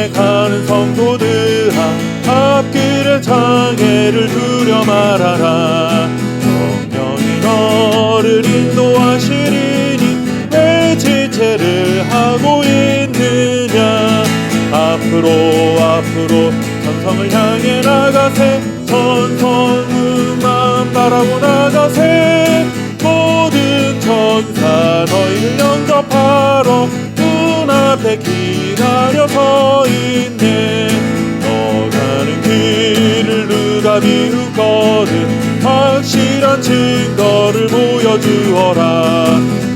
가는 성도들아, 앞길에 장애를 두려 말아라. 성령이 너를 인도하시리니 왜 지체를 하고 있느냐. 앞으로 천성을 향해 나가세. 천성만 바라고 나가세. 모든 천사 너희를 영접하러 문 앞에 기다려 서 있네. 너 가는 길을 누가 비웃거든 확실한 증거를 보여주어라.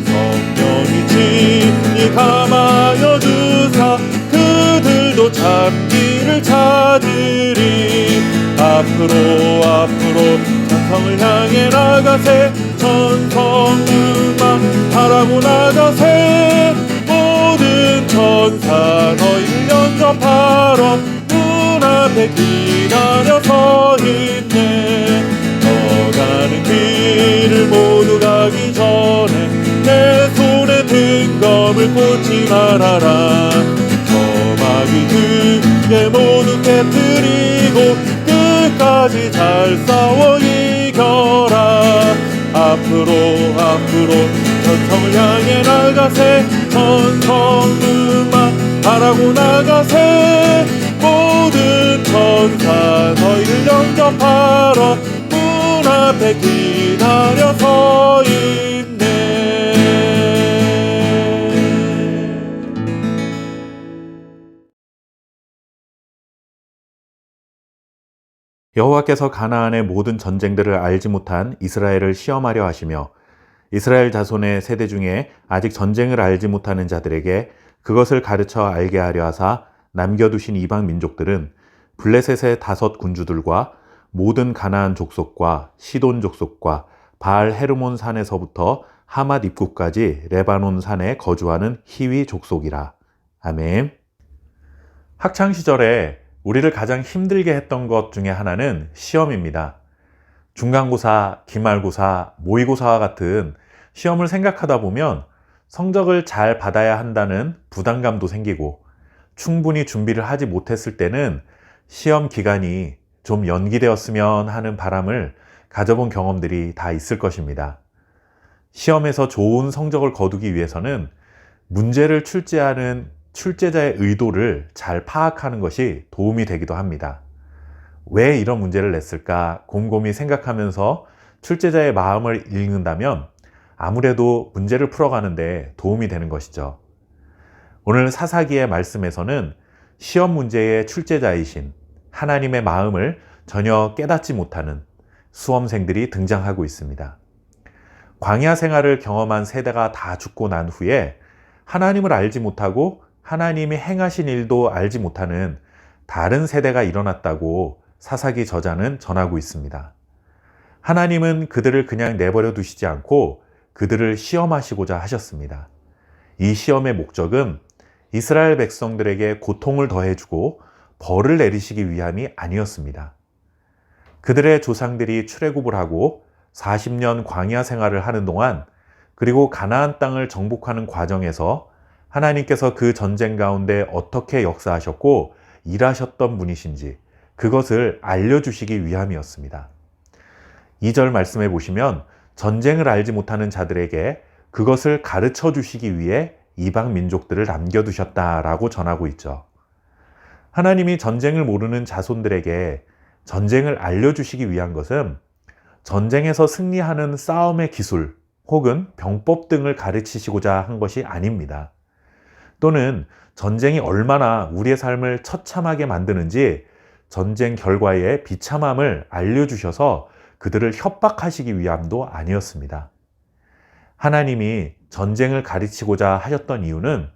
성령이 친히 감하여 주사 그들도 참기를 찾으리. 앞으로 천성을 향해 나가세. 천성만 바라고 나가세. 모든 천사 너희를 영접하러 문 앞에 기다려 서 있네. 너 가는 길을 모두 가기 전에 내 손에 등검을 꽂지 말아라. 마귀 등에 모두 깨뜨리고 끝까지 잘 싸워 이겨라. 앞으로 천성을 향해 나가세. 천성만 바라고 나가세. 모든 천사 너희를 영접하러 문 앞에 기다려 서 있네. 여호와께서 가나안의 모든 전쟁들을 알지 못한 이스라엘을 시험하려 하시며 이스라엘 자손의 세대 중에 아직 전쟁을 알지 못하는 자들에게 그것을 가르쳐 알게 하려 하사 남겨두신 이방 민족들은 블레셋의 5 군주들과 모든 가나안 족속과 시돈 족속과 바알 헤르몬 산에서부터 하맛 입구까지 레바논 산에 거주하는 히위 족속이라. 아멘. 학창시절에 우리를 가장 힘들게 했던 것 중에 하나는 시험입니다. 중간고사, 기말고사, 모의고사와 같은 시험을 생각하다 보면 성적을 잘 받아야 한다는 부담감도 생기고 충분히 준비를 하지 못했을 때는 시험 기간이 좀 연기되었으면 하는 바람을 가져본 경험들이 다 있을 것입니다. 시험에서 좋은 성적을 거두기 위해서는 문제를 출제하는 출제자의 의도를 잘 파악하는 것이 도움이 되기도 합니다. 왜 이런 문제를 냈을까 곰곰이 생각하면서 출제자의 마음을 읽는다면 아무래도 문제를 풀어가는데 도움이 되는 것이죠. 오늘 사사기의 말씀에서는 시험 문제의 출제자이신 하나님의 마음을 전혀 깨닫지 못하는 수험생들이 등장하고 있습니다. 광야 생활을 경험한 세대가 다 죽고 난 후에 하나님을 알지 못하고 하나님이 행하신 일도 알지 못하는 다른 세대가 일어났다고 사사기 저자는 전하고 있습니다. 하나님은 그들을 그냥 내버려 두시지 않고 그들을 시험하시고자 하셨습니다. 이 시험의 목적은 이스라엘 백성들에게 고통을 더해주고 벌을 내리시기 위함이 아니었습니다. 그들의 조상들이 출애굽을 하고 40년 광야 생활을 하는 동안 그리고 가나안 땅을 정복하는 과정에서 하나님께서 그 전쟁 가운데 어떻게 역사하셨고 일하셨던 분이신지 그것을 알려주시기 위함이었습니다. 2절 말씀에 보시면 전쟁을 알지 못하는 자들에게 그것을 가르쳐 주시기 위해 이방 민족들을 남겨두셨다라고 전하고 있죠. 하나님이 전쟁을 모르는 자손들에게 전쟁을 알려주시기 위한 것은 전쟁에서 승리하는 싸움의 기술 혹은 병법 등을 가르치시고자 한 것이 아닙니다. 또는 전쟁이 얼마나 우리의 삶을 처참하게 만드는지 전쟁 결과의 비참함을 알려주셔서 그들을 협박하시기 위함도 아니었습니다. 하나님이 전쟁을 가르치고자 하셨던 이유는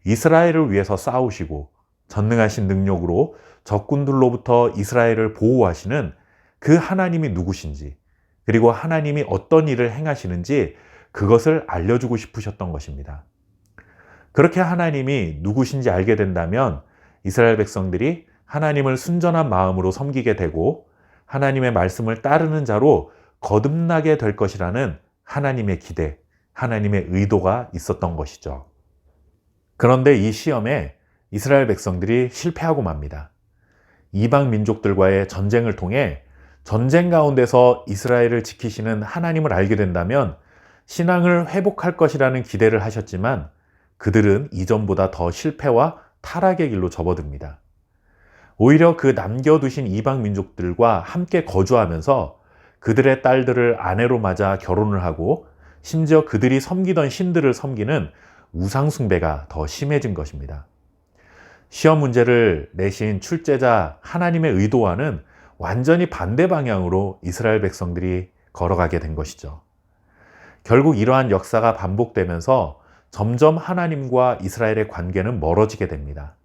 이스라엘을 위해서 싸우시고 전능하신 능력으로 적군들로부터 이스라엘을 보호하시는 그 하나님이 누구신지 그리고 하나님이 어떤 일을 행하시는지 그것을 알려주고 싶으셨던 것입니다. 그렇게 하나님이 누구신지 알게 된다면 이스라엘 백성들이 하나님을 순전한 마음으로 섬기게 되고 하나님의 말씀을 따르는 자로 거듭나게 될 것이라는 하나님의 기대, 하나님의 의도가 있었던 것이죠. 그런데 이 시험에 이스라엘 백성들이 실패하고 맙니다. 이방 민족들과의 전쟁을 통해 전쟁 가운데서 이스라엘을 지키시는 하나님을 알게 된다면 신앙을 회복할 것이라는 기대를 하셨지만 그들은 이전보다 더 실패와 타락의 길로 접어듭니다. 오히려 그 남겨두신 이방 민족들과 함께 거주하면서 그들의 딸들을 아내로 맞아 결혼을 하고 심지어 그들이 섬기던 신들을 섬기는 우상숭배가 더 심해진 것입니다. 시험 문제를 내신 출제자 하나님의 의도와는 완전히 반대 방향으로 이스라엘 백성들이 걸어가게 된 것이죠. 결국 이러한 역사가 반복되면서 점점 하나님과 이스라엘의 관계는 멀어지게 됩니다.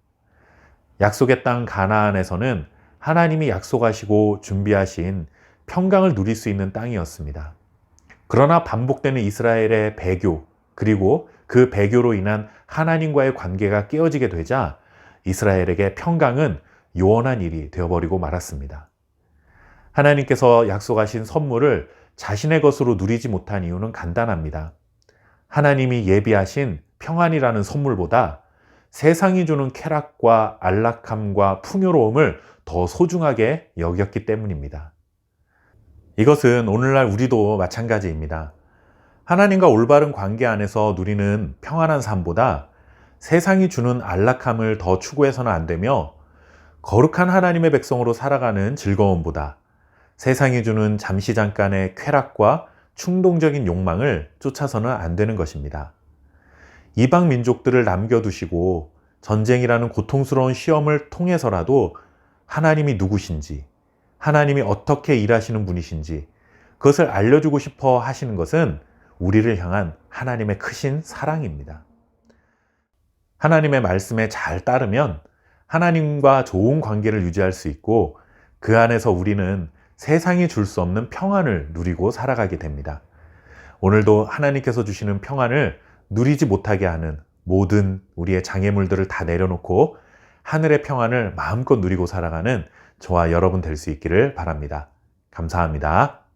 약속의 땅 가나안에서는 하나님이 약속하시고 준비하신 평강을 누릴 수 있는 땅이었습니다. 그러나 반복되는 이스라엘의 배교, 그리고 그 배교로 인한 하나님과의 관계가 깨어지게 되자 이스라엘에게 평강은 요원한 일이 되어버리고 말았습니다. 하나님께서 약속하신 선물을 자신의 것으로 누리지 못한 이유는 간단합니다. 하나님이 예비하신 평안이라는 선물보다 세상이 주는 쾌락과 안락함과 풍요로움을 더 소중하게 여겼기 때문입니다. 이것은 오늘날 우리도 마찬가지입니다. 하나님과 올바른 관계 안에서 누리는 평안한 삶보다 세상이 주는 안락함을 더 추구해서는 안 되며 거룩한 하나님의 백성으로 살아가는 즐거움보다 세상이 주는 잠시 잠깐의 쾌락과 충동적인 욕망을 쫓아서는 안 되는 것입니다. 이방 민족들을 남겨두시고 전쟁이라는 고통스러운 시험을 통해서라도 하나님이 누구신지, 하나님이 어떻게 일하시는 분이신지 그것을 알려주고 싶어 하시는 것은 우리를 향한 하나님의 크신 사랑입니다. 하나님의 말씀에 잘 따르면 하나님과 좋은 관계를 유지할 수 있고 그 안에서 우리는 세상이 줄 수 없는 평안을 누리고 살아가게 됩니다. 오늘도 하나님께서 주시는 평안을 누리지 못하게 하는 모든 우리의 장애물들을 다 내려놓고 하늘의 평안을 마음껏 누리고 살아가는 저와 여러분 될 수 있기를 바랍니다. 감사합니다.